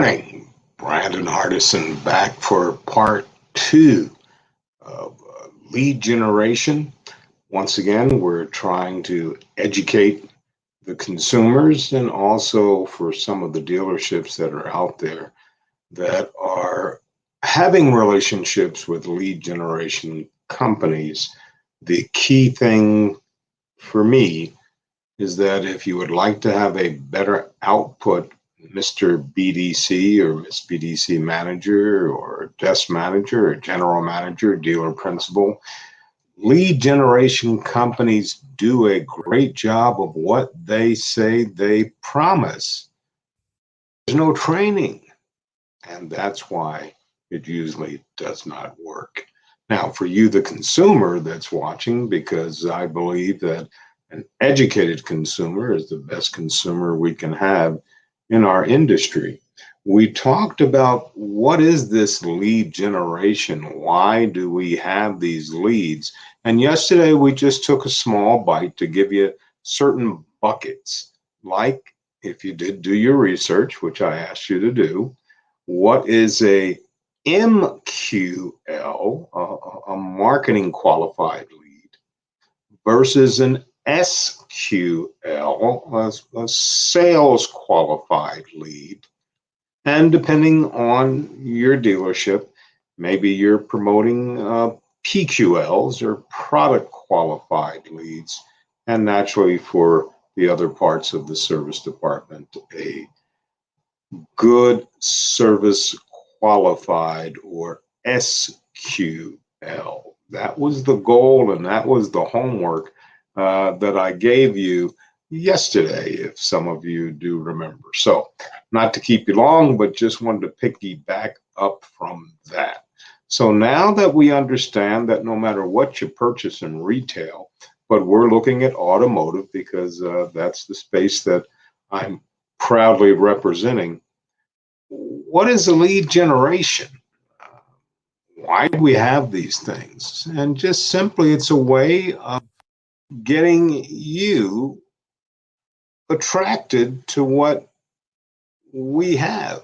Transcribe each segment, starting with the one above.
morning. Brandon Hardison back for part two of lead generation. Once again, we're trying to educate the consumers and also for some of the dealerships that are out there that are having relationships with lead generation companies. The key thing for me is that if you would like to have a better output, Mr. BDC or Miss BDC manager or desk manager or general manager, dealer principal, lead generation companies do a great job of what they say they promise. There's no training, and that's why it usually does not work. Now, for you, the consumer that's watching, because I believe that an educated consumer is the best consumer we can have in our industry. We talked about what is this lead generation? Why do we have these leads? And yesterday we just took a small bite to give you certain buckets. Like if you did do your research, which I asked you to do, what is a MQL, a marketing qualified lead, versus an SQL, a sales qualified lead. And depending on your dealership, maybe you're promoting PQLs or product qualified leads. And naturally, for the other parts of the service department, a good service qualified or SQL. That was the goal and that was the homework that I gave you yesterday, if some of you do remember. So, not to keep you long, but just wanted to piggyback up from that. So, now that we understand that no matter what you purchase in retail, but we're looking at automotive because that's the space that I'm proudly representing. What is a lead generation? Why do we have these things? And just simply, it's a way of getting you attracted to what we have.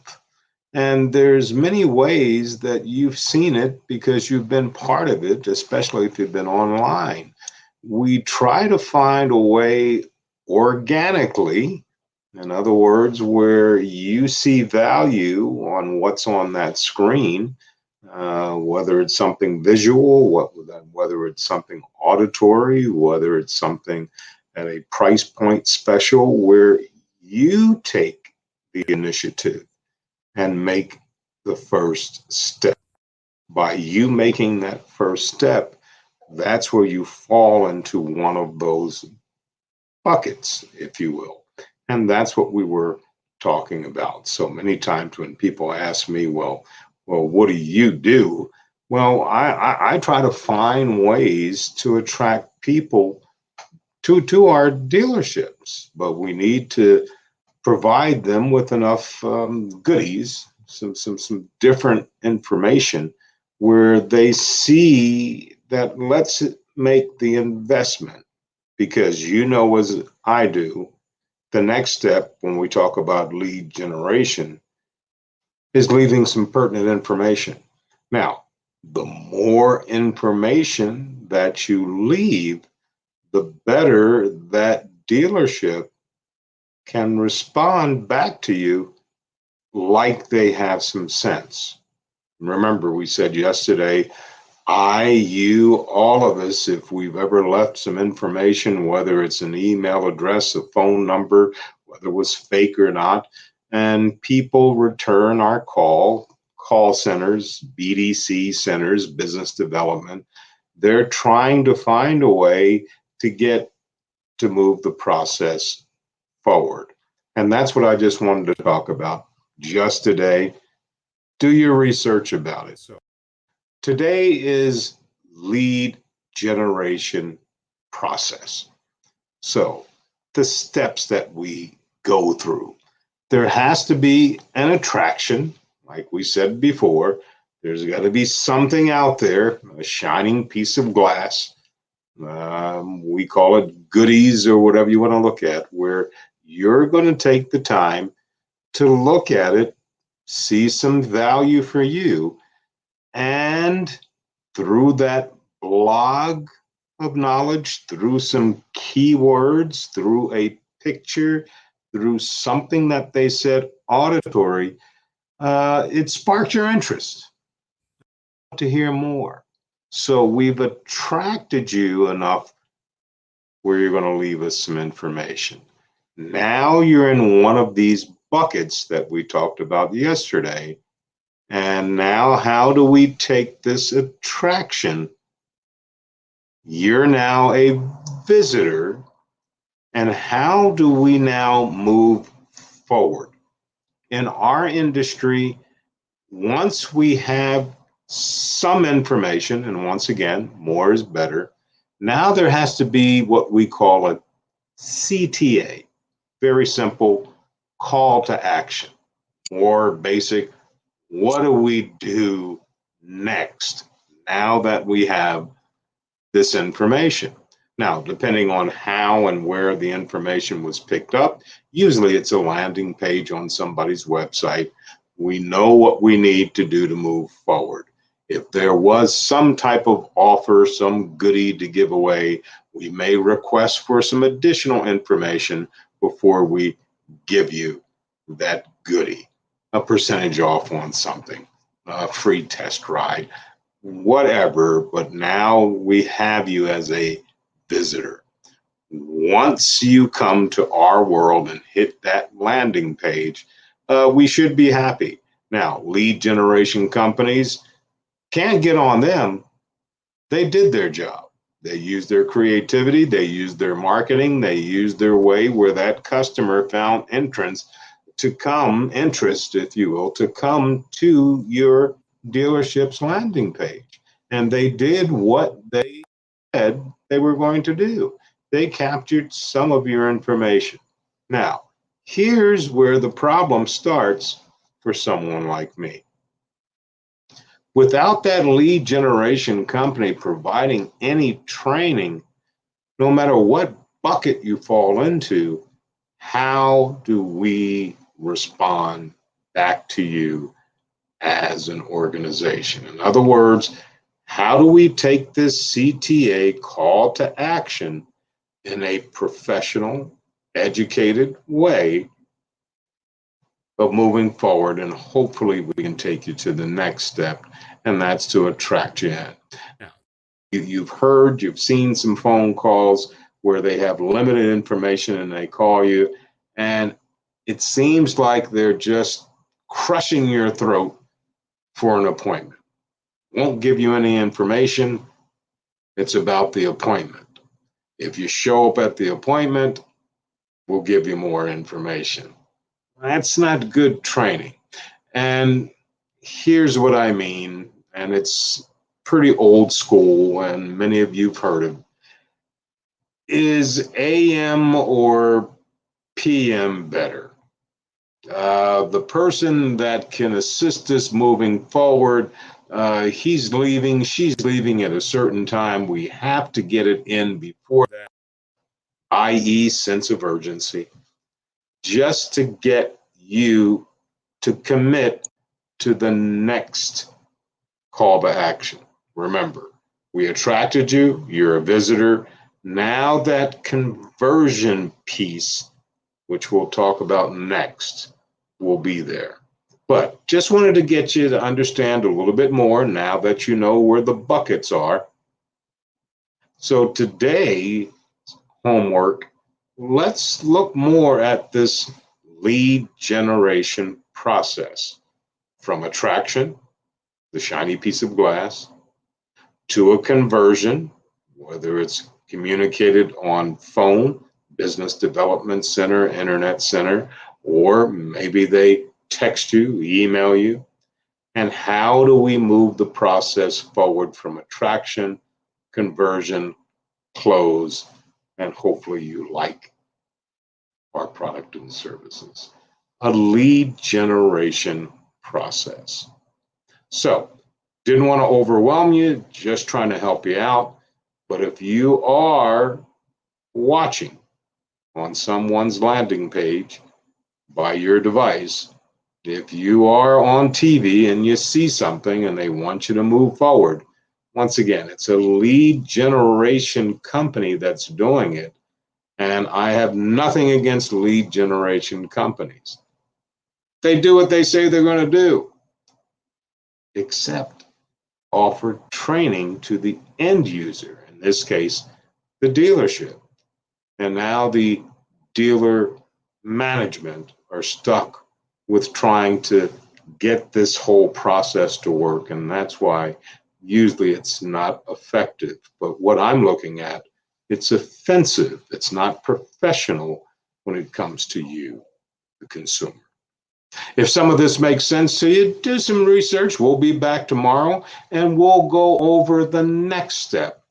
And there's many ways that you've seen it because you've been part of it, especially if you've been online. We try to find a way organically, in other words, where you see value on what's on that screen, whether it's something visual, whether it's something auditory, whether it's something at a price point special, where you take the initiative and make the first step. By you making that first step, that's where you fall into one of those buckets, if you will. And that's what we were talking about. So many times when people ask me, well, what do you do? Well, I try to find ways to attract people to our dealerships, but we need to provide them with enough goodies, some different information where they see that let's make the investment, because you know as I do, the next step when we talk about lead generation is leaving some pertinent information. Now, the more information that you leave, the better that dealership can respond back to you like they have some sense. Remember, we said yesterday, you, all of us, if we've ever left some information, whether it's an email address, a phone number, whether it was fake or not, and people return our call centers, BDC centers, business development, they're trying to find a way to move the process forward. And that's what I just wanted to talk about just today. Do your research about it. So today is lead generation process. So the steps that we go through. There has to be an attraction, like we said before. There's got to be something out there, a shining piece of glass. We call it goodies or whatever you want to look at, where you're going to take the time to look at it see some value for you, and through that blog of knowledge, through some keywords, through a picture, through something that they said auditory, it sparked your interest to hear more. So we've attracted you enough where you're going to leave us some information. Now you're in one of these buckets that we talked about yesterday. And now, how do we take this attraction? You're now a visitor. And how do we now move forward? In our industry, once we have some information, and once again, more is better, now there has to be what we call a CTA, very simple call to action, more basic. What do we do next now that we have this information? Now, depending on how and where the information was picked up, usually it's a landing page on somebody's website. We know what we need to do to move forward. If there was some type of offer, some goodie to give away, we may request for some additional information before we give you that goodie, a percentage off on something, a free test ride, whatever. But now we have you as a visitor. Once you come to our world and hit that landing page, we should be happy. Now, lead generation companies can't get on them. They did their job. They used their creativity, they used their marketing, they used their way where that customer found entrance to come, interest, if you will, to come to your dealership's landing page. And they did what they said they were going to do. They captured some of your information. Now, here's where the problem starts for someone like me. Without that lead generation company providing any training, no matter what bucket you fall into, how do we respond back to you as an organization? In other words, how do we take this CTA call to action in a professional, educated way of moving forward? And hopefully we can take you to the next step, and that's to attract you in. Now, you've heard, you've seen some phone calls where they have limited information and they call you, and it seems like they're just crushing your throat for an appointment. Won't give you any information. It's about the appointment. If you show up at the appointment, we'll give you more information. That's not good training. And here's what I mean, and it's pretty old school, and many of you've heard of. Is AM or PM better? The person that can assist us moving forward, he's leaving, she's leaving at a certain time. We have to get it in before that, i.e., sense of urgency, just to get you to commit to the next call to action. Remember, we attracted you, you're a visitor. Now that conversion piece, which we'll talk about next, will be there. But just wanted to get you to understand a little bit more now that you know where the buckets are. So today, homework, let's look more at this lead generation process, from attraction, the shiny piece of glass, to a conversion, whether it's communicated on phone, business development center, internet center, or maybe they text you, email you. And how do we move the process forward from attraction, conversion, close, and hopefully you like our product and services? A lead generation process. So, didn't want to overwhelm you, just trying to help you out. But if you are watching on someone's landing page by your device, If you are on TV and you see something and they want you to move forward, once again, it's a lead generation company that's doing it. And I have nothing against lead generation companies. They do what they say they're going to do, except offer training to the end user, in this case, the dealership. And now the dealer management are stuck with trying to get this whole process to work. And that's why usually it's not effective. But what I'm looking at, it's offensive. It's not professional when it comes to you, the consumer. If some of this makes sense to you, do some research. We'll be back tomorrow and we'll go over the next step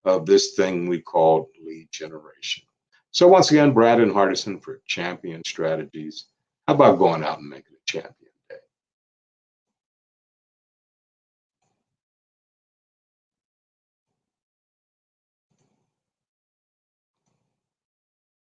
of this thing we call lead generation. So once again, Brad and Hardison for Champion Strategies. How about going out and making a champion?